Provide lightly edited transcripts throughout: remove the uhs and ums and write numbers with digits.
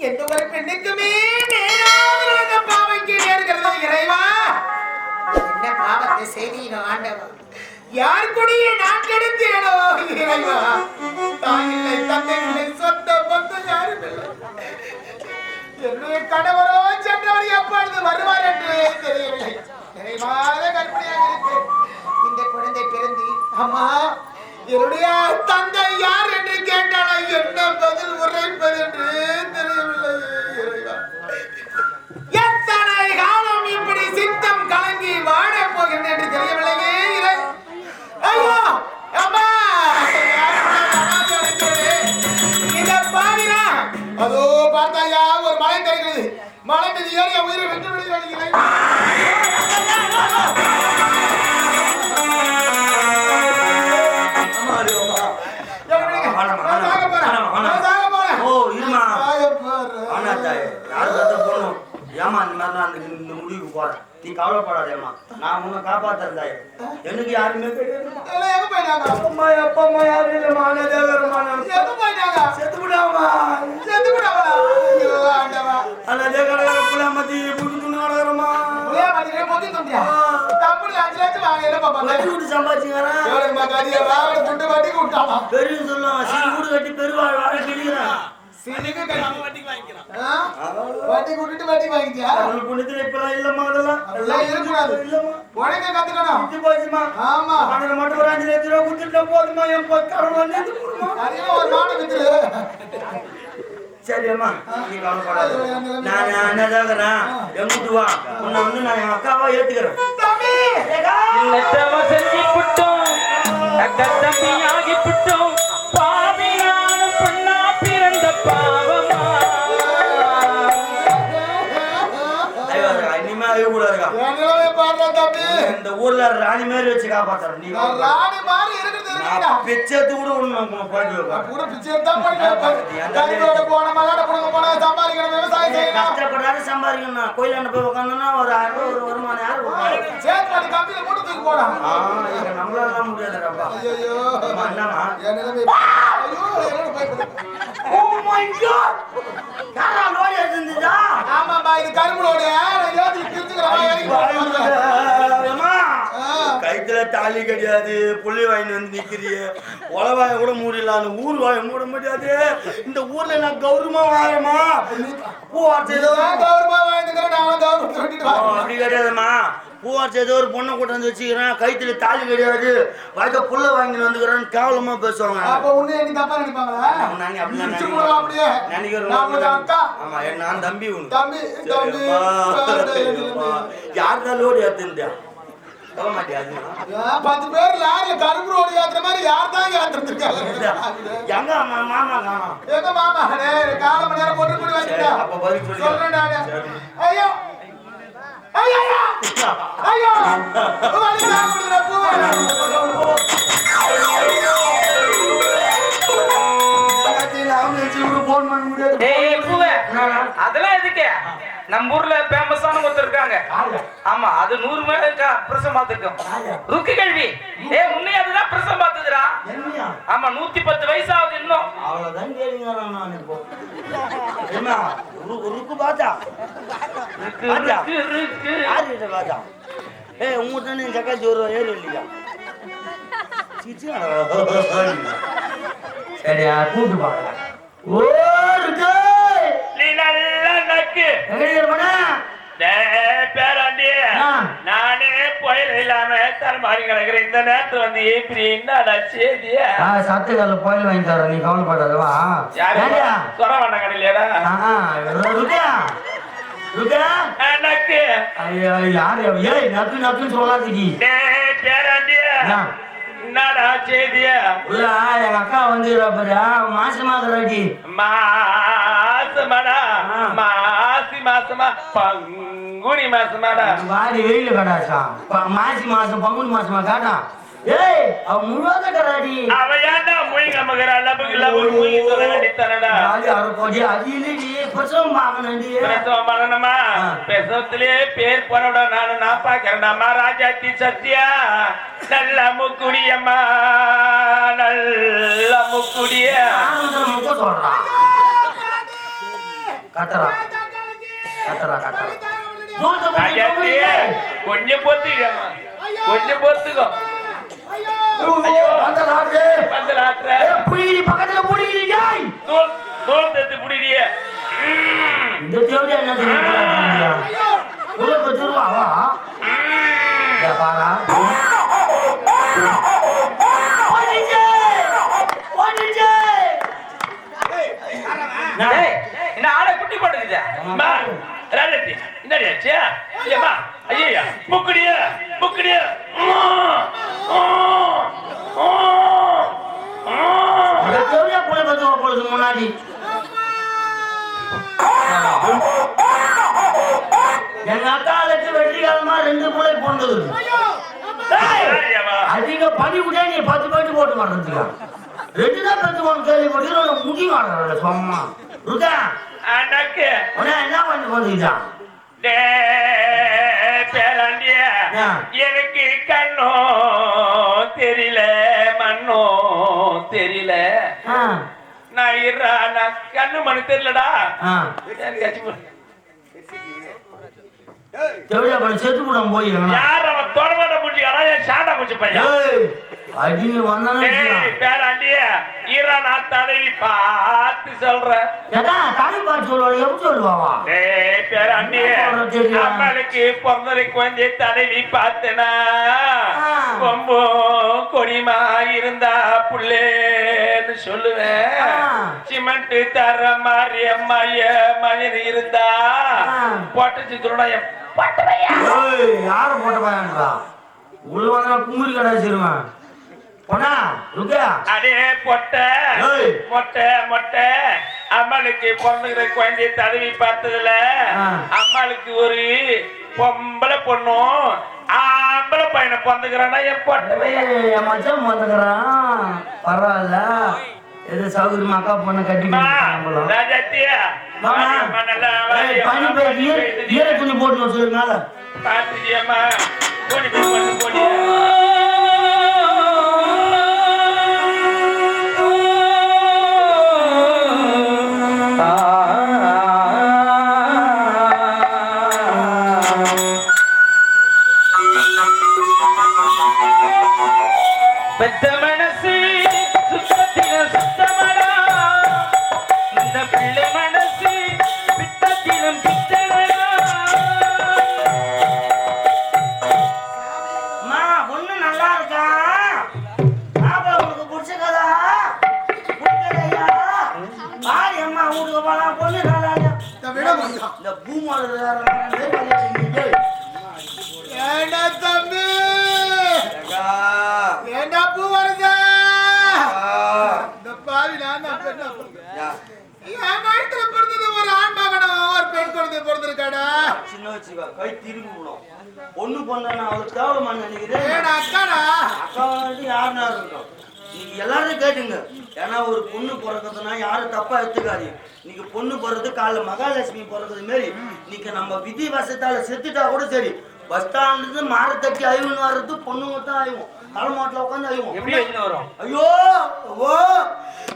எந்த ஒரு பெண்ணுக்குமே நேராக பாவைக்கு நேர்கிறது இறைவா. என்ன பாவத்தை செய்தீனோ ஆண்டவா, யார் கொடியை நான் கெடுத்தேனோ இறைவா. தாயில்லை, தந்தை இல்லை, சொந்த பந்தம் யாரும் இல்லை. என்னுடைய கணவரோ சென்றவர் எப்பொழுது வருவார் என்று தெரியவில்லை. நிறைவாக கற்பனையாக இருக்கு. இந்த குழந்தை பிறந்து அம்மா என்னுடைய தந்தை யார் என்று கேட்டால் என்ன பதில் உரைப்பது என்று தெரியவில்லை. எத்தனை காலம் இப்படி சித்தம் கலங்கி வாழ போகிறேன் என்று தெரியவில்லையே. ஐயோ அம்மா, இந்த பாவினா அதோ பார்த்தாயா ஒரு மலை தெரிகிறது. மலை மீது ஏறி உயிரை வென்று விடுகிறேன். ஏமா இந்த மாதிரி இந்த முடிவுக்கு போறேன். நீ கவலைப்படாதேம்மா, நான் உன்னை காப்பாத்துறதாய். எனக்கு யாருமே அப்பா அப்பா யாரும் இல்லைம்மா. செத்து விடாமா அல்லதே கடற்கரை மத்தி புட்டு நடக்கிறோமா பெரிய சொல்லுவாங்க. சிறு வீடு கட்டி பெருவாழ் வாழ கிழிக்கிறான். வட்டி கூட்டிட்டு வட்டி வாங்கிட்டியா? இப்பெல்லாம் இல்லம்மா, அதெல்லாம் இருக்கக்கூடாது. உனக்கு கத்துக்கணும். ஆமா, மட்டும் ஒரு 5 லட்சம் ரூபா கொடுத்துட்டா போதுமா? என் கடவுள் ஒரு மாடு வித்துரு. சரி அம்மா, நீ கவலைப்படாத. நான் அண்ணதாகிறேன். எங்கிட்டு வா, உன்னை வந்து நான் என் அக்காவா ஏத்துக்கிறேன். செஞ்சு புட்டோம், தம்பி ஆகி புட்டோம். பாவியான பொண்ணா பிறந்த பாவமா. இனிமே அழிய கூடாதுக்கா. இந்த ஊர்ல ராணி மாதிரி வச்சு காப்பாத்துறேன். நீ ராணி மாதிரி இருக்கிறது பிச்சத்து கூட ஒண்ணு போயிட்டு கஷ்டப்படாத சம்பாதிக்கணும். கோயிலாண்ட போய் உட்காந்தோம்னா ஒரு 1000 ரூபா ஒரு வருமானம் யாரும் நம்மளால முடியாதுப்பா. என்னமா கைத்துல தாலி கிடையாது, புள்ளி வாங்கி வந்து நிக்கிறிய. உலவாய கூட மூடலான்னு ஊர் வாய மூட முடியாது. இந்த ஊர்ல நான் கௌரவமா வாழமா அப்படி கிடையாதுமா. பூவாச்சு ஏதோ ஒரு பொண்ணை கூட்ட வந்து வச்சுக்கிறேன். கைத்துல தாலி கிடையாது, வாய்க்க புள்ள வாங்கிட்டு வந்துக்கிறேன்னு கேவலமா பேசுவாங்க. நான் தம்பி யாருதான் லோடு ஏத்துந்தா 10 பேர் லாரில கரும்பு ரோடு ஏத்துற மாதிரி யார் தான் ஏத்துறதுக்காங்க? எங்க மாமா காணோம். எங்க மாமா கால மணி நேரம் போட்டு போய் வச்சிட்டா. அப்ப பதில் சொல்லு. சொல்றேன் நானு. ஐயோ ஐயோ ஐயோ வாடி காமுடிற பூவா. அதெல்லாம் எதுக்கு? நம்ம ஊர்ல பேமஸான ஒருத்தர் இருக்காங்க. ஆமா, அது 100 மேல பிரசம் பார்த்துருக்கோம். ருக்கு கேள்வி முன்னே அதுதான் பிரசம் பார்த்ததுடா. ஆமா, 110 வயசாகுது இன்னும். அவ்வளவுதான் கேளுங்க. நான் இப்போ என்ன ருக்கு பாத்தா ருக்கு பாத்தா உங்க தானே ஜக்காச்சி ஒரு ஏறு இல்லையா? சரியா கூட்டு பாக்க. ஓ ருக்கு நீ நல்லா நக்கு பேராண்டி. நானே புயல் இல்லாம தரமாறி கிடக்குறேன். இந்த நேரத்துல வந்து எப்படி என்னடா செய்திய? சத்துக்கால புயல் வாங்கி தர, நீ கவலைப்படாதவா. சொர வேண்டாம் கடையிலடா. நக்கு யாரு ஏய் நக்கு நக்குன்னு சொல்லாதீங்க. பேராண்டி என்னடா செய்திய? எங்க அக்கா வந்து மாசமாக்குறாடி. மாசமாடா? மாசமா பங்குனி மாசமாடா? வாடி வெயில கடாசா. மாசி மாசம் பங்குனி மாசமா காட்டா. ஏய் அவ முழுவத கடாடி. அவ ஏன்டா மூய்ங்க மகரா லபுகில ஒரு மூய்ங்க சொல்ல வேண்டியதானடா. வாடி அர போடி அதிலிடி பிரசவம் பாக்கணும்டி. பிரசவம் பண்ணணுமா? பிரசவத்திலே பேர் போறடா. நான் பாக்கறேன்டா. மகாராஜாத்தி சத்யா நல்ல முக்குடியம்மா, நல்ல முக்குடிய முக்க சொல்றா. கத்தரா கத்தரா கத்தரா ராஜாத்தி, கொஞ்சம் பொறுத்துக்கிறியாம்மா? கொஞ்சம் பொறுத்துக்கோ. ஐயோ பந்தலாட்டு பந்தலாட்டுற. புடி பக்கத்துல புடிக்கிறீங்க தோல் தோல் தத்து புடிடியே. இந்த தேவடி என்ன தெரியுமா உள்ள போச்சுருவா வா பாரா டேய், என்ன ஆளை குட்டி போட்டுக்குதா? அம்மா, ராஜாத்தி, என்னடி ஆச்சு? ஏம்மா, ஐயா, புக்குடியா, புக்குடியா. இந்த தேவடியா புள்ள பத்து போடுது முன்னாடி எங்க அக்காளுக்கு வெற்றிகாலமா 2 புள்ளை போண்டது அதிக பனி கூட நீ 10 பேட்டு போட்டு மாட்டேங்க 2 தான் பெற்று போன கேள்வி போட்டு முடி மாட்டேன் சும்மா ருக்கா அண்ணாக்கு உடனே என்ன பண்ணி போட்டுக்கிட்டான் பேராண்டிய எனக்கு கண்ணோ தெரியல மண்ணோ தெரியல நான் இருறா நான் கண்ணு மண்ணு தெரியலடா செத்து கூட போய் யார் அவன் தொடர்பாட முடிஞ்சுக்காரா என் சாண்டா முடிச்சு பையன் அடி வந்தானே பேராண்டிய ஈரா நான் தடவி பார்த்து சொல்றேன் தடவி பார்த்து சொல்லுவாங்க எப்படி சொல்லுவாவா பேராண்டிய அம்மாளுக்கு பிறந்ததை கொஞ்சம் தடவி பார்த்தனா கொம்போ கொடிமா இருந்தா புள்ளேன்னு சொல்லுவேன் சிமெண்ட் தர மாதிரி அம்மாய மகன் இருந்தா போட்டு துருடா யார போட்ட பையன்றா உள்ள வந்தா கும்புரி கடை வச்சிருவேன் அடே பொட்டை மொட்டை மொட்டை அம்மாளுக்கு பிறந்துகிற குழந்தைய தடவி பார்த்ததுல அம்மாளுக்கு ஒரு பொம்பளை பொண்ணும் ஆம்பளை பையனை பிறந்துக்கிறானா என் பொட்டை என் மச்சான் பிறந்துக்கிறான் பரவாயில்ல எது சௌகரியமா அக்கா பொண்ணை கட்டி ராஜாத்தியா ஈர துணி போட்டு சொல்லுங்க பாத்துட்டியம்மா போடி போடி பெத்த மனசு சுத்தத்திலும் சுத்தமடா இந்த பிள்ளை மனசு பித்தத்திலும் பித்தமடா பொண்ணு நல்லா இருக்கா உனக்கு பிடிச்ச கதா பிடிக்கலையா பாரு அம்மா வீட்டுக்கு போனா பொண்ணு நல்லா இந்த பூமால தம்பி ஏண்டா பூ வருதா இந்த பாவி நான் என் வயிற்றுல பிறந்தது ஒரு ஆண் மகனோ ஒரு பெண் குழந்தை பிறந்திருக்காடா சின்ன வச்சுக்கா கை திரும்பி விடும் பொண்ணு பொண்ணு அவளுக்கு தேவலமான்னு நினைக்கிறேன் அக்காடா அக்கா வந்து யாருன்னா இருக்கட்டும் நீங்க எல்லாரும் கேட்டுங்க ஏன்னா ஒரு பொண்ணு பிறக்கிறதுனா யாரும் தப்பா எடுத்துக்காதீங்க நீங்க பொண்ணு பிறகு காலைல மகாலட்சுமி பிறக்கிறது மாரி நீங்க நம்ம விதி வசத்தால செத்துட்டா கூட சரி பஸ் ஸ்டாண்ட்ல மாற தட்டி அழிவுன்னு வர்றது பொண்ணுங்க தான் அழிவும் தலைமாட்டில் உட்காந்து அழிவும் எப்படி வரும் ஐயோ ஓ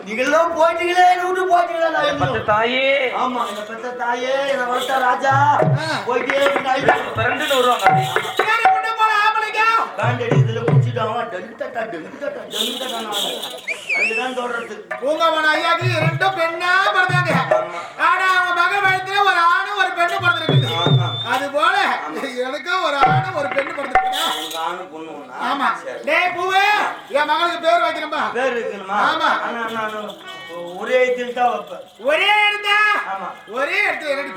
நீங்களாம் போயிட்டீங்களே விட்டு போயிட்டீங்களா பெத்த தாயே ஆமா இந்த பெத்த தாயே என்ன வளர்த்தா ராஜா போயிட்டே ரெண்டுன்னு வருவாங்க பேண்டடி இதுல குடிச்சிட்டான் டெல்டா அதுதான் தொடர்றது உங்க ஐயாக்கு 2 பெண்ணா பிறந்தாங்க ஆனா அவங்க மகன் வயித்துல ஒரு ஆணும் ஒரு பெண்ணு பிறந்திருக்கு அது போல எனக்கும் ஒரு ஆணும் ஒரு பெண்ணு பிறந்திருக்கு ஆணு பொண்ணு ஆமா டேய் பூவே என் மகளுக்கு பேர் வைக்கணும்பா பேர் வைக்கணுமா ஆமா நான் ஒரே இடத்துல தான் வைப்பேன் ஒரே இடத்தா ஆமா ஒரே இடத்துல என்னடி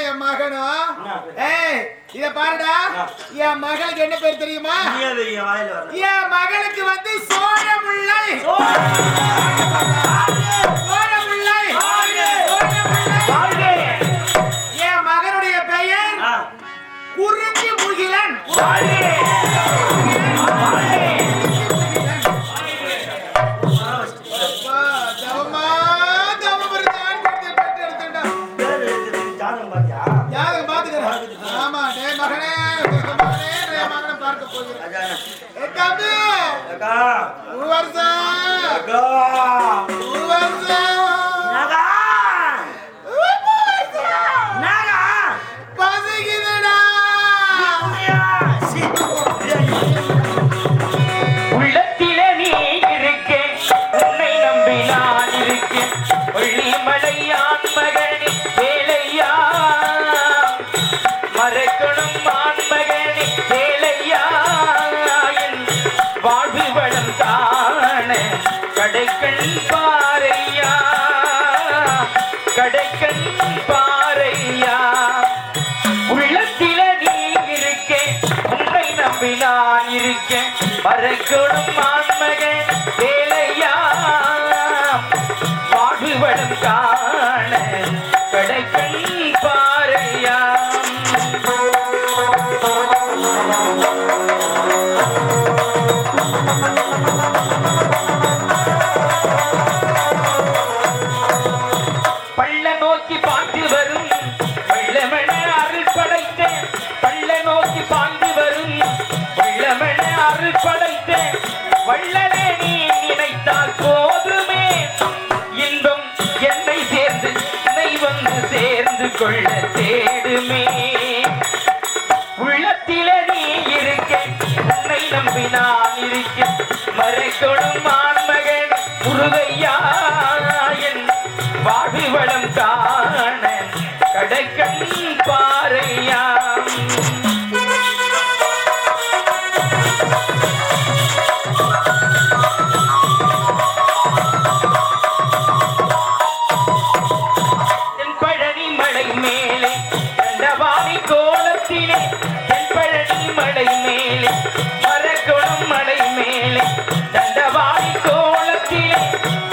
என் மகனும் ஏய் இத பாருடா என் மகளுக்கு என்ன பேர் தெரியுமா என் மகளுக்கு வந்து சோழமுல்லை என் மகனுடைய பெயர் குறிஞ்சி முகிலன் வருஷம் நகா நகா நகா பசிக்குதுடா. உள்ளத்திலே நீ இருக்கே உன்னை நம்பி நான் இருக்கேன் வெள்ளிமலையான் மகனே வேலையா மறக்கணும் ஆண்மகனே வேலையா என் வாழ்வு வளம் காண கடைக்கண் பாறையா கடைக்கண் பாறையா உள்ளத்தில நீ இருக்கே உன்னை நம்பி நான் இருக்கேன் மறக்கணும் ஆண்மகன் வேலையா வாழ்வு வளம் காண கடைக்கண் பாறையா பள்ள நோக்கி பாய்ந்து வரும் வெள்ளமென அருள் படைத்தேன் பள்ள நோக்கி பாய்ந்து வரும் வெள்ளமென அருள் படைத்தேன் வள்ளலே நீ நினைத்தால் போதுமே இன்பம் என்னை சேர்ந்து என்னை வந்து சேர்ந்து கொள்ள தேடுமே உள்ளத்திலே நீ இருக்கேன் உன்னை நம்பி நான் இருக்கேன் மறைக்கொடும் ஆண்மகன் முருகையா என் வாழ்வு வளம் காண கடைக்கண் பாறையா தென்பழனி மலை மேலே தண்டவாணி கோலத்திலே தென்பழனி மலை மேலே மரக்குளம் மலை மேலே தண்டவாணி கோலத்திலே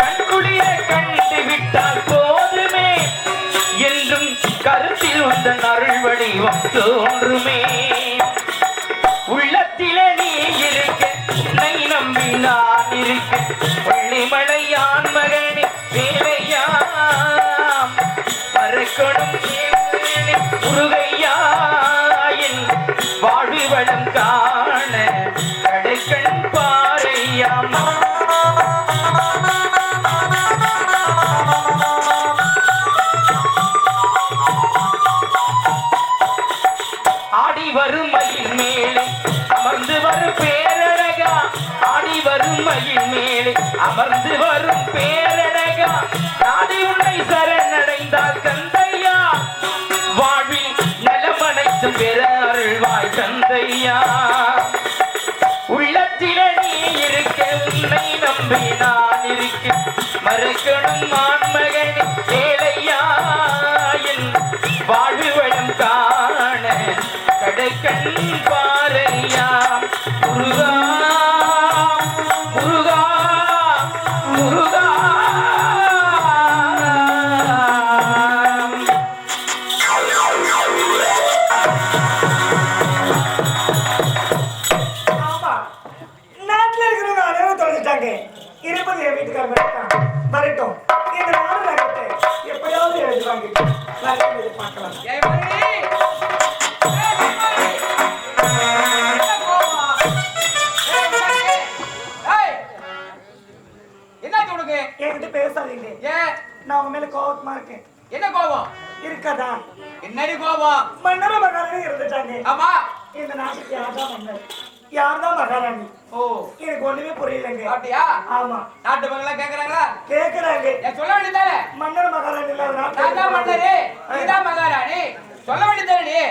கண்குளிர கண்டு விட்டால் போதுமே என்றும் கருத்தில் வந்த அருள் வடிவம் தோன்றுமே உள்ளத்திலே நீ இருக்க உன்னை நம்பி நான் இருக்க வெள்ளிமலையான் மகனே வேலையா மறக்கணும் முருகையா என் வாழ்வு வளம் காண கடைக்கண் பாறையாமா ஆடி வரும் மயில் மேலே அமர்ந்து வரும் பேரழகா ஆடி வரும் மயில் மேலே அமர்ந்து வரும் பேரழகா நாடி உன்னை சரணடைந்தால் கந்தையா வாழ்வில் நலமனைத்தும் பெற அருள்வாய் கந்தையா உள்ளத்திலே நீ இருக்க உன்னை நம்பி நான் இருக்க மறக்கணும் ஆண்மகனே வேலையா என் வாழ்வு வளம் காண கடைக்கண் பாறையா முருகா முருகா முருகா ஆமா, நாட்டுல இருக்கிறவங்க அனைவரும் தொலைஞ்சிட்டாங்க. இருப்பது என் வீட்டுக்காரர் மட்டும்தான். வரட்டும். இந்த நாடு நகரத்தை எப்பயாவது எழுதுவாங்க. பார்க்கலாம். என்கிட்ட பேசாதீங்க. நான் உங்க மேல கோபமா இருக்கேன். என்ன கோபம் இருக்காதா? என்னடி கோபம்? மன்னர மகாராணி இருந்துட்டாங்க. ஆமா, இந்த நாட்டுக்கு யார்தான் மன்னர், யார்தான் மகாராணி? ஓ எனக்கு ஒண்ணுமே புரியலங்க. அப்படியா? ஆமா, நாட்டு மக்கள் கேக்குறாங்களா? கேக்குறாங்க. ஏன் சொல்ல வேண்டியதானே? மன்னர் மகாராணி இல்லாத நான் தான் நாட்டு மன்னரு, நீதான் மகாராணி. சொல்ல வேண்டியதானே நீ?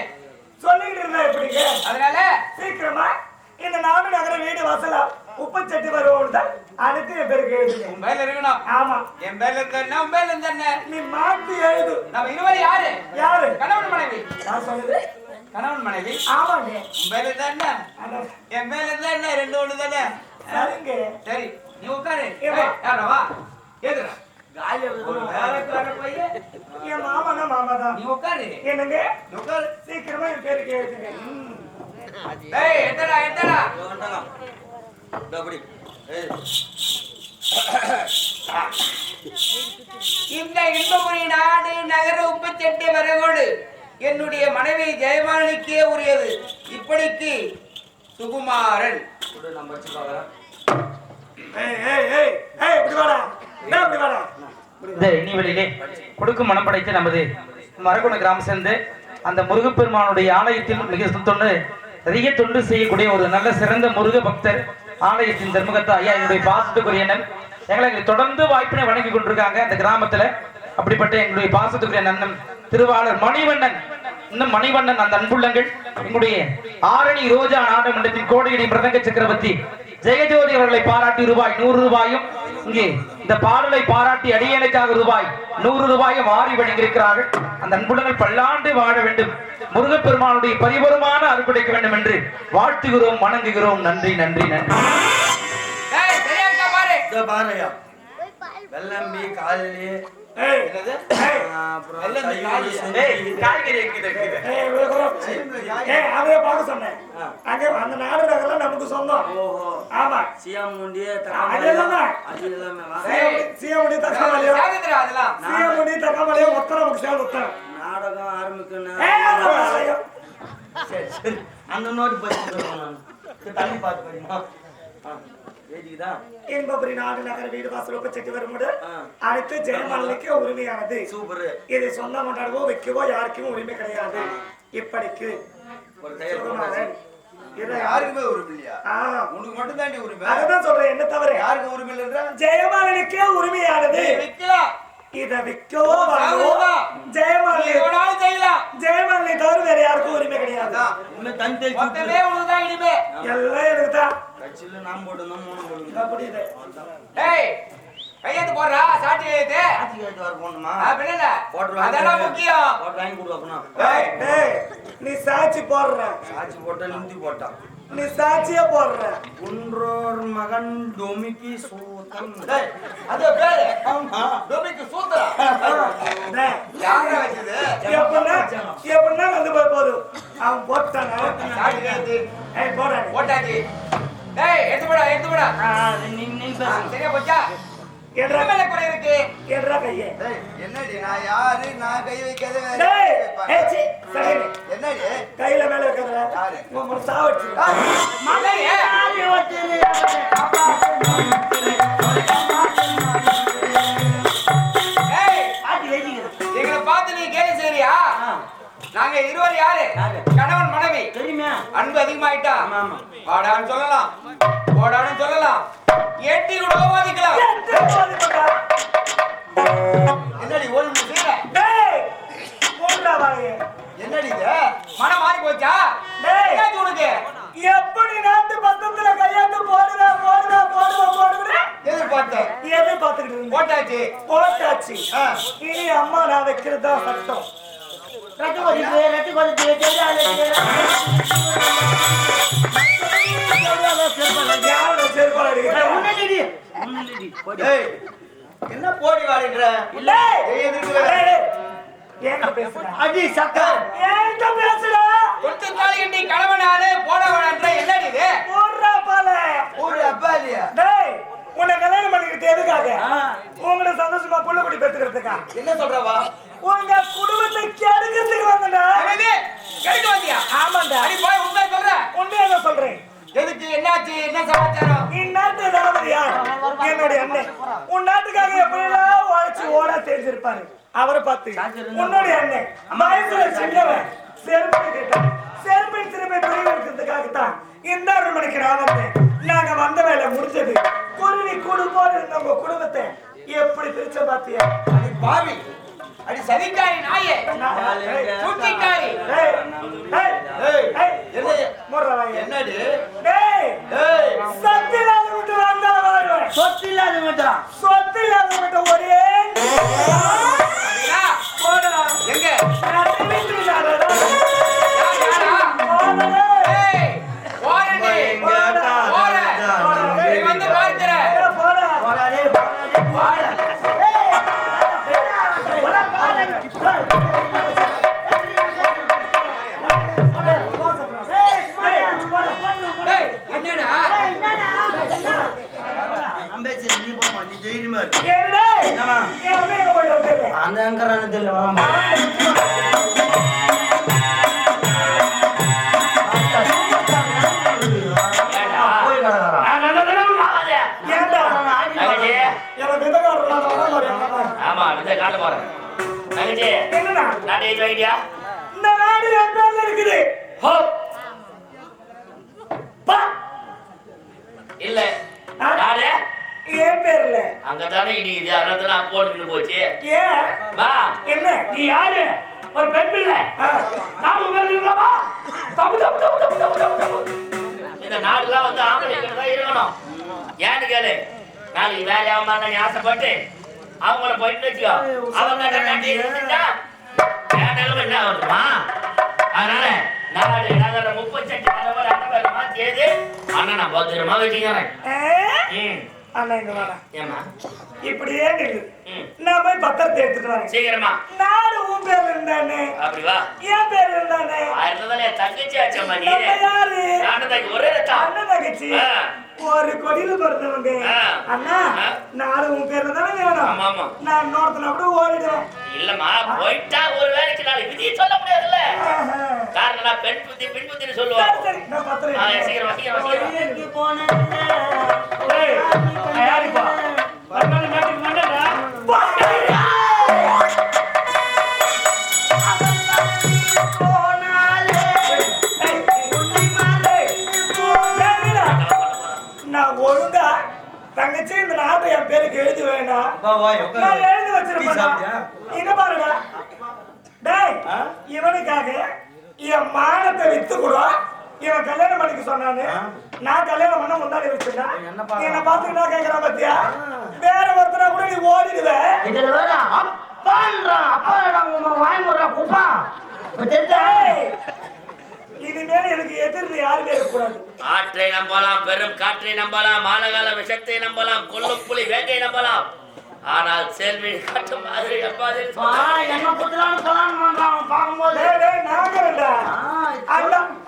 சொல்லிக்கிட்டு இருந்தா எப்படிங்க? அதனால சீக்கிரமா இந்த நாடு நகர வீடு வாசலா உப்பச்சட்டி வருவோம் தான் அதுக்கு என் பேருக்கு எழுதுங்க. உன் பேர்ல இருக்கணும். ஆமா, என் பேர்ல இருக்க உன் பேர்ல இருந்தானே. நீ மாத்தி எழுது. நம்ம இருவரும் யாரு? யாரு? கணவன் மனைவி. நான் சொல்லுது கணவன் மனைவி. ஆமாங்க. உன் பேர்ல இருந்தா என்ன? அதான். என் பேர்ல இருந்தா என்ன? ரெண்டு ஒண்ணு தானே. சரிங்க. சரி, நீ உட்காரு. ஏம்மா? யாரா வா ஏதுடா காலி ஒரு வேலைக்கார பையன். என் மாமனா மாமாதான். நீ உட்காரு. என்னங்க? நீ உட்காரு. சீக்கிரமா என் பேருக்கு எழுதுங்க. டேய் எட்டடா எட்டடா. அப்படி இந்த இன்பபுரி நாடு நகர உப்புச்சட்டி வரகோடு என்னுடைய மனைவி ஜெயமாலிக்கே உரியது. இப்படிக்கு சுகுமாரன். நம்ம வச்சு பார்க்கலாம். ஏய் ஏய் ஏய் ஏய் இப்படி இந்த இனிவெளியிலே கொடுக்கும் மனம் படைத்து நமது மரக்குண கிராமம் சேர்ந்து அந்த முருகப்பெருமானுடைய ஆலயத்தில் மிக தொண்டு நிறைய தொண்டு செய்யக்கூடிய ஒரு நல்ல சிறந்த முருக பக்தர் ஆலயத்தின் தர்மகத்தா ஐயா என்னுடைய பாசத்துக்குரிய எண்ணம் எங்களை தொடர்ந்து வாய்ப்பினை வழங்கி கொண்டிருக்காங்க அந்த கிராமத்துல. அப்படிப்பட்ட எங்களுடைய பாசத்துக்குரிய நன்னன் திருவாளர் மணிவண்ணன், இன்னும் மணிவண்ணன் அந்த அன்புள்ளங்கள் எங்களுடைய ஆரணி ரோஜா நாட மன்றத்தின் கோடையடி மிருதங்க சக்கரவர்த்தி ஜெயஜோதி அவர்களை பாராட்டி ரூபாய் 100 ரூபாயும், இங்கே இந்த பாடலை பாராட்டி அடியனுக்காக ரூபாய் 100 ரூபாயும் வாரி வழங்கியிருக்கிறார்கள். அந்த அன்புள்ளங்கள் பல்லாண்டு வாழ வேண்டும், முருகப்பெருமானுடைய பரிபூரமான அருள்படைக்க வேண்டும் என்று வாழ்த்துகிறோம், வணங்குகிறோம். நன்றி நன்றி நன்றி. பாருயா வெள்ளம்பி காலையிலே நமக்கு சொந்தம். ஆமா சியாமுண்டி நாடகம் ஆரம்பிக்கணும். அந்த நோட்டு தண்ணி பார்த்து படிமா என்பபடி நாடு நகர வீடு வாசல் செட்டு வரும்போது அடுத்து ஜெயமாலிக்கு உரிமையானது. சூப்பர். இதை சொந்தம் கொண்டாடவோ வைக்கவோ யாருக்கும் உரிமை கிடையாது. இப்படிக்கு யாருக்குமே உரிமை இல்லையா? உனக்கு மட்டும் தாண்டி உரிமை. அதான் சொல்றேன், என்ன தவிர யாருக்கு உரிமை இல்லைன்ற ஜெயமாலிக்கே உரிமையானது. இத விற்கவோ ஜெயமாலி ஜெயமாலினை தவிர வேற யாருக்கும் உரிமை கிடையாது. எல்லாம் எனக்குதான். நாம் போடணும், மூணு போடணும். புரியுது. கையெழுத்து போடுறா, சாட்சி கையெழுத்து வர போடணுமா? அதெல்லாம் முக்கியம். போட்டு வாங்கி கொடுக்கணும். நீ சாட்சி போடுற, சாட்சி போட்டா நிந்தி போட்டான். நீ சாட்சியே போடுற. குன்றோர் மகன் டொமிக்கி சூத்தன். அது பேரு டொமிக்கி சூத்தரா? யாரா வச்சது? எப்படின்னா வந்து போதும் அவன் போட்டானா போட்டாச்சு. எடுத்து போடா, எடுத்து போடா. சரியா போச்சா? என்னடி நான் யாரு? நான் கை வைக்காத என்னடி கையில மேல வைக்கிறத சாவச்சு எங்களை பார்த்து நீ கேள்வி செய்றியா? நாங்க இருவர் யாரு? கணவன் மனைவி. அன்பு அதிகமாயிட்டா வாடான்னு சொல்லலாம், போடான்னு சொல்லலாம், எட்டி கூட ஓதிக்கலாம். என்னடி ஒரு என்னடி மனம் மாறி போச்சா உனக்கு? எப்படி நாட்டு பக்கத்துல கையாண்டு போடுறேன் எதிர்பார்த்தேன். எதிர்பார்த்துக்கிட்டு போட்டாச்சு போட்டாச்சு. இனி அம்மா நான் வைக்கிறது தான் சட்டம். என்ன போடி வாடுற? அடி சட்டம் பேசுற கொட்டு தாலி கட்டி கணவனாலே போனவன்ற என்னடி இது? ஒரு அப்பா இல்லையா? உன்னை கல்யாணம் பண்ணிக்கிட்டு எதுக்காக? உங்களை சந்தோஷமா புள்ள குடி பெற்றுக்கிறதுக்கா? என்ன சொல்றவா? உங்க குடும்பத்தை கெடுக்கிறதுக்கு வந்தா? கெடுக்க வந்தியா? ஆமாண்டா. அடி போய் உண்மை சொல்றேன். உண்மையாக சொல்றேன். எதுக்கு? என்னாச்சு? என்ன சமாச்சாரம்? இந்நாட்டு தளபதியா என்னுடைய அண்ணன் உன் நாட்டுக்காக எப்படியெல்லாம் உழைச்சு ஓட தெரிஞ்சிருப்பாரு. அவரை பார்த்து உன்னுடைய அண்ணன் வயசுல சின்னவன் செருப்பு கேட்டான். செருப்பை திரும்ப பிரிவெடுக்கிறதுக்காகத்தான் இந்த 6 மணிக்கு நான் வந்தேன். நாங்க வந்த வேலை முடிஞ்சது. குருவி கூடு போல இருந்த உங்க குடும்பத்தை எப்படி பிரிச்ச பாத்தியா? அடி பாவி, அடி சதிக்காரி நாயே, சூழ்ச்சிக்காரி. என்னடி சொத்து இல்லாத விட்டு வந்தா வாழ்வேன். சொத்து இல்லாத விட்டு ஒரே எங்க வந்து பார்க்கிற அந்த அங்கரானதில் ஆமா போறேன். தங்கச்சி, என்னடா நாடு எழுதி வைக்கியா? இந்த நாடு என் பேர்ல இருக்குது. ஹோ. பா இல்ல. நாடு என் பேர்ல. அங்கதானே இடிக்குது. அதனால போட்டு போச்சு. ஏன் வா. என்ன நீ யாரு? ஒரு பெண் பிள்ளை. நாடு பேர்ல இருக்கலாமா? தப்பு தப்பு தப்பு தப்பு தப்பு தப்பு தப்பு. இந்த நாடுலாம் வந்து ஆம்பளைங்க தான் இருக்கணும். ஏன்னு கேளு, நாளைக்கு வேலையாம நீ ஆசைப்பட்டு அவங்கள போயிட்டு வச்சுக்கோ, அவங்க நாட்டை இருந்துட்டா என் நிலைமை என்ன வருமா? அதனால நாடு நகர 38 அளவில் அண்ணன் மாத்தி ஏது அண்ணன் நான் பத்திரமா வச்சுக்கிறேன். அண்ணா இங்க வாடா. ஏமா இப்படியே நில்லு. நான் போய் பத்திரத்தை எடுத்துட்டு வரேன். சீக்கிரமா. நாடு உன் பேர்ல இருந்தானே. அப்படி வா. என் பேர்ல இருந்தானே. ஆயிரத்தாலே தங்கச்சி ஆச்சம்மா நீ. யாரு? அண்ணன் தங்கச்சி ஒரே ரத்தா. அண்ணன் தங்கச்சி. ஒரு கொடியில பிறந்தவங்க. அண்ணா நாடு உன் பேர்ல தானே வேணும். ஆமா ஆமா. நான் இன்னொருத்தன அப்படியே ஓடிடுவேன். இல்லம்மா, போயிட்டா ஒரு வேலைக்கு நாளை விதியை சொல்ல முடியாதுல்ல. காரணம் நான் பெண் புத்தி பின் புத்தின்னு சொல்லுவாங்க. சரி நான் பத்திரம் சீக்கிரம் சீக்கிரம் போனேன். யாருப்பா வரமான நாட்டுக்கு மாட்டேடா. நான் ஒழுங்கா தங்கச்சி இந்த நாட்டை என் பேருக்கு எழுதி வேண்டாம். நான் எழுதி வச்சிருப்பேன். இங்க பாருங்க டேய், இவனுக்காக என் மானத்தை வித்து கூட இவன் கல்யாணம் பண்ணிக்க சொன்னானு. நான் கல்யாணம் பண்ண முன்னாடி வச்சுட்டா என்ன பார்த்து நான் கேட்கறான் பத்தியா? வேற ஒருத்தரா கூட நீ ஓடிடுவ. இதுல வேற அப்பான்றான். அப்பா வாங்கிடுறா குப்பா. இனிமேல எனக்கு எதிர்த்து யாருமே இருக்கக்கூடாது. ஆற்றை நம்பலாம், பெரும் காற்றை நம்பலாம், மாலகால விஷத்தை நம்பலாம், கொல்லும் புலி வேங்கை நம்பலாம். ஆனால் செல்வி காட்டு மாதிரி என்ன குத்துறான்னு சொல்லான்னு பண்றான் பார்க்கும்போது.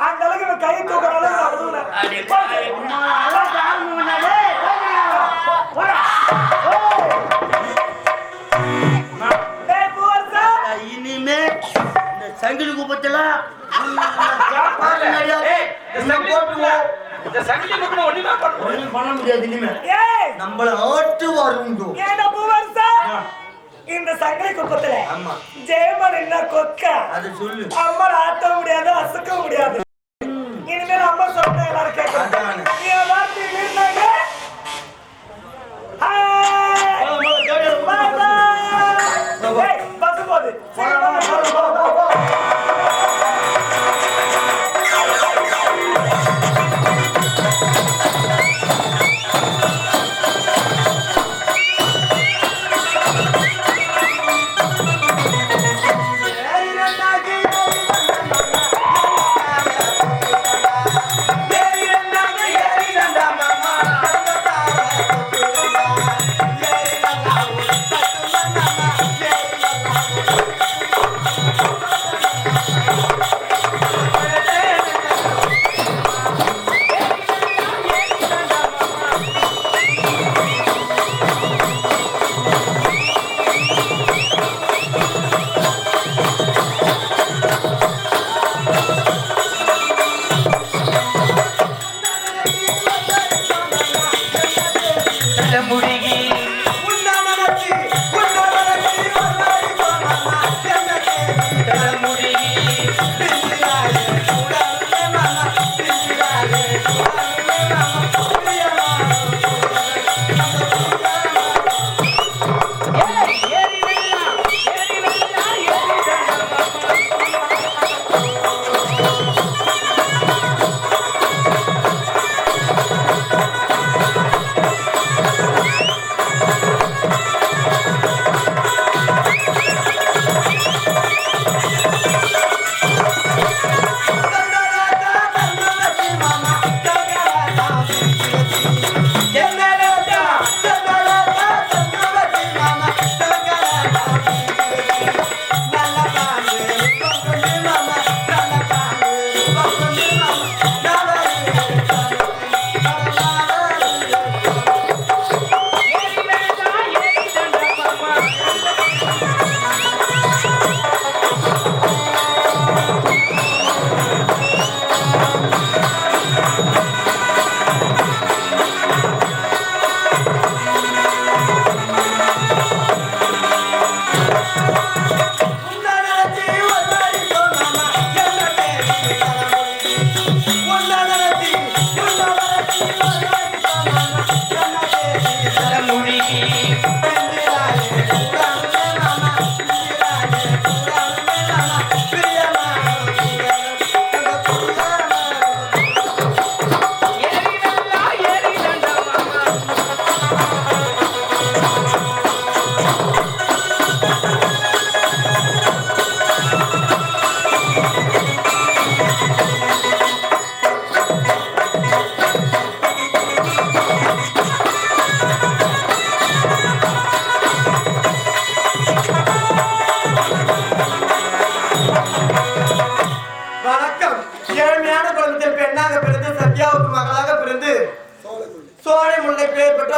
அந்த அளவுக்கு கை தூக்குற அளவுக்கு இனிமே இந்த சங்கிலி குப்பத்துல பண்ண முடியாது. இனிமே நம்மள ஆட்டு வரும். இந்த சங்கிலி குப்பத்துல ஜெயமன் என்ன கொக்க அது சொல்லு. அம்மா ஆட்ட முடியாது, அசக்க முடியாது. இனிமேல் அம்மா சொல்ற எல்லாரும் கேட்கறாங்க. என் வார்த்தை மீறினாங்க பஸ் போகுது.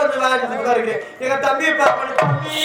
வந்து வாங்கிட்டு பாருங்க எங்க தம்பியை பார்க்கணும் தம்பி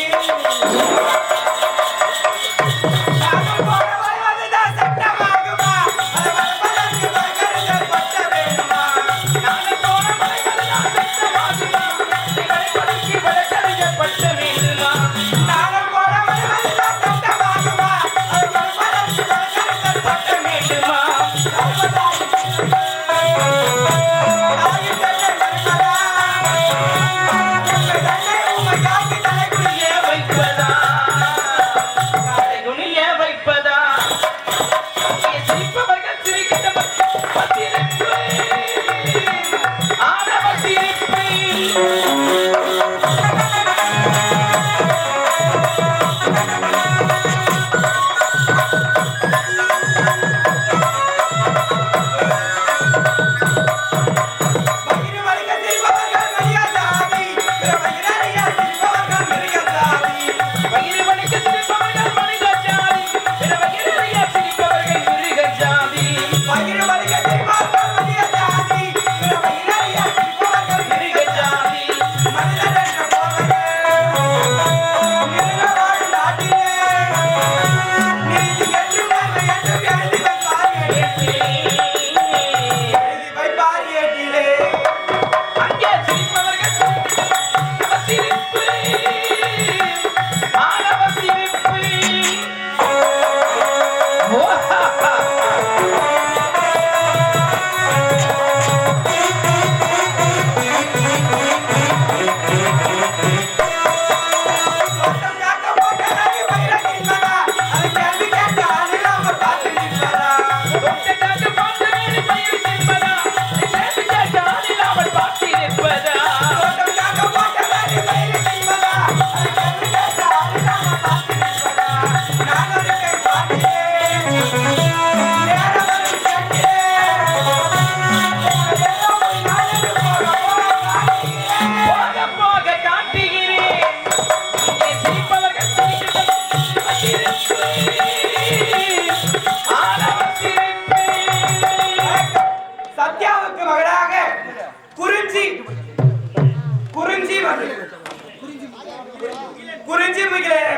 குறிஞ்சி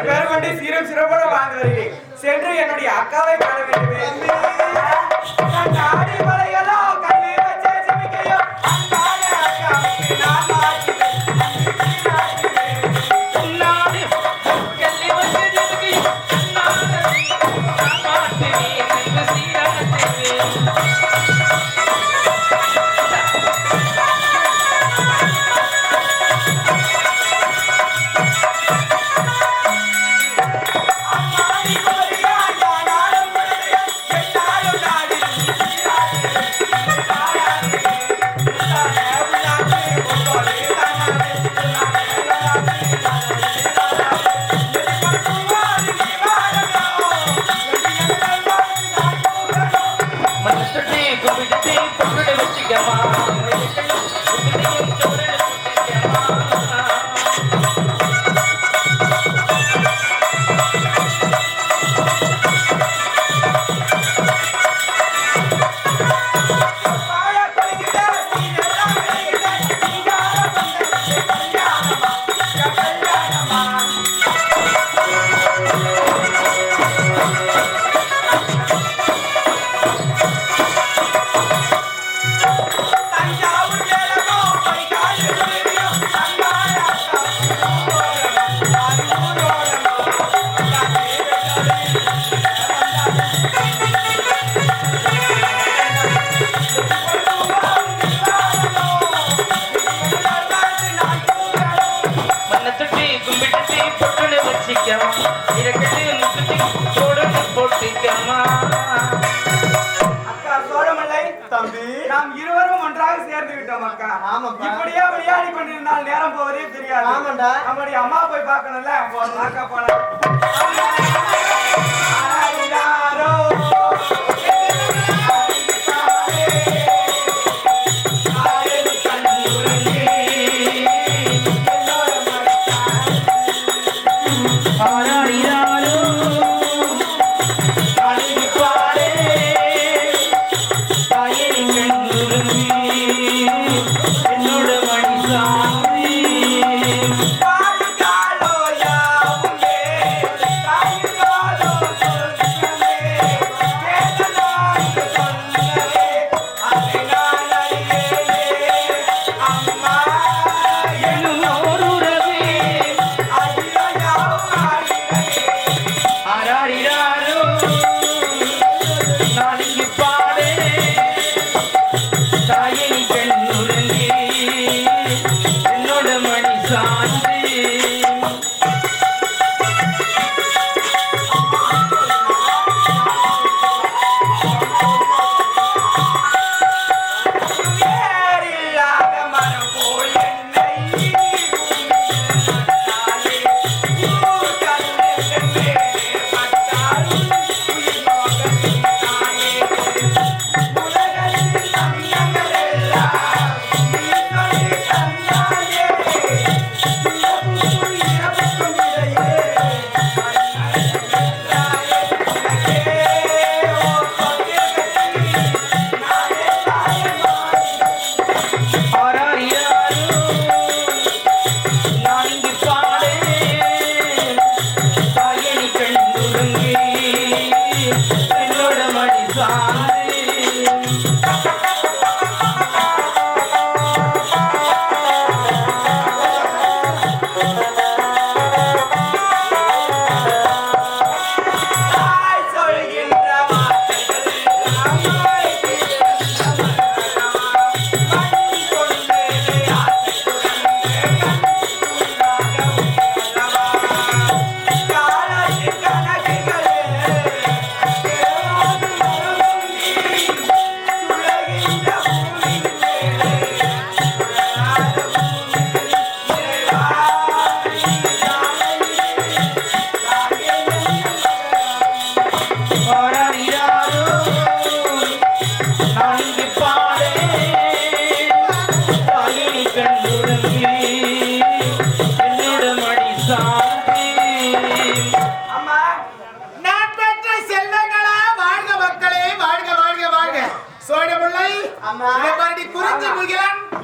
பேர் கொண்டு சீரம் சிறப்போட வாழ்ந்து வருகிறேன். சென்று என்னுடைய அக்காவை காண வேண்டும். நாடி மலைகளோ கண்ணி வச்சே சிமிக்கையோ அன்பான அக்காவுக்கு நான் மாற்றினேன். நாடி கண்ணி வச்சே சிமிக்கையோ நான் மாற்றினேன். சீரானே நாம் இருவரும் ஒன்றாக சேர்ந்து விட்டோம் அக்கா. இப்படியே விளையாடி கொண்டிருந்தால் நேரம் போவதே தெரியாது. நம்முடைய அம்மா போய் பார்க்கணும்ல, பார்க்க போலாம். என்னோட மணி சாமி சாந்தி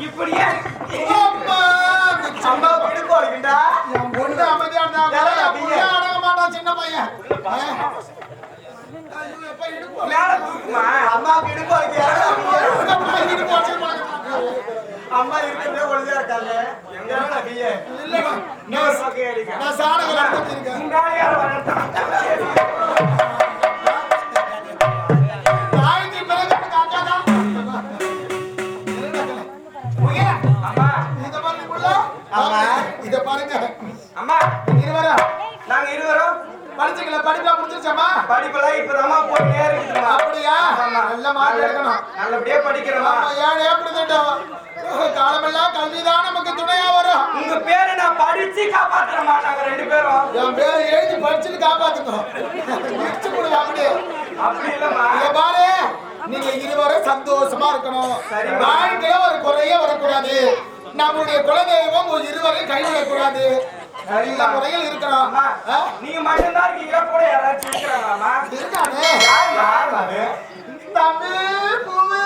இப்படியே அம்மா பிடிப்பு இருக்குண்டா என் பொண்ணு அமைதியா இருந்தா அடங்க மாட்டான் சின்ன பையன் மேல தூக்குமா அம்மா பிடிப்பு அம்மா இருக்கிறதே ஒழுங்கா இருக்காங்க எங்க கையே இல்ல நான் சாணம் வளர்த்துருக்கேன் இத பாருங்க அம்மா இருவரா நாங்க இருவரும் படிச்சுக்கல படிப்பா முடிச்சிருச்சம்மா படிப்பெல்லாம் இப்பதாம்மா போய் நேரிட்டுமா அப்படியா நல்ல மார்க் எடுக்கணும் நல்லபடியா படிக்கிறோமா ஏன் எப்படி திட்டம் காலமெல்லாம் கல்விதான் நமக்கு துணையா வரும் உங்க பேரை நான் படிச்சு காப்பாத்துறேமா நாங்க ரெண்டு பேரும் என் பேரை எழுதி படிச்சுட்டு காப்பாத்துக்கணும் முடிச்சு கொடு அப்படியே அப்படி இல்லம்மா இத பாரு நீங்க இருவரும் சந்தோஷமா இருக்கணும் வாழ்க்கையில ஒரு குறையே வரக்கூடாது நம்முடைய குலதெய்வம் ஒரு இருவரையும் கைவிடக்கூடாது நல்ல முறையில் இருக்கணும் நீங்க மட்டும்தான் இருக்கீங்களா கூட யாராச்சும் இருக்கிறாங்களாமா இருக்கானே தம்பி பூவு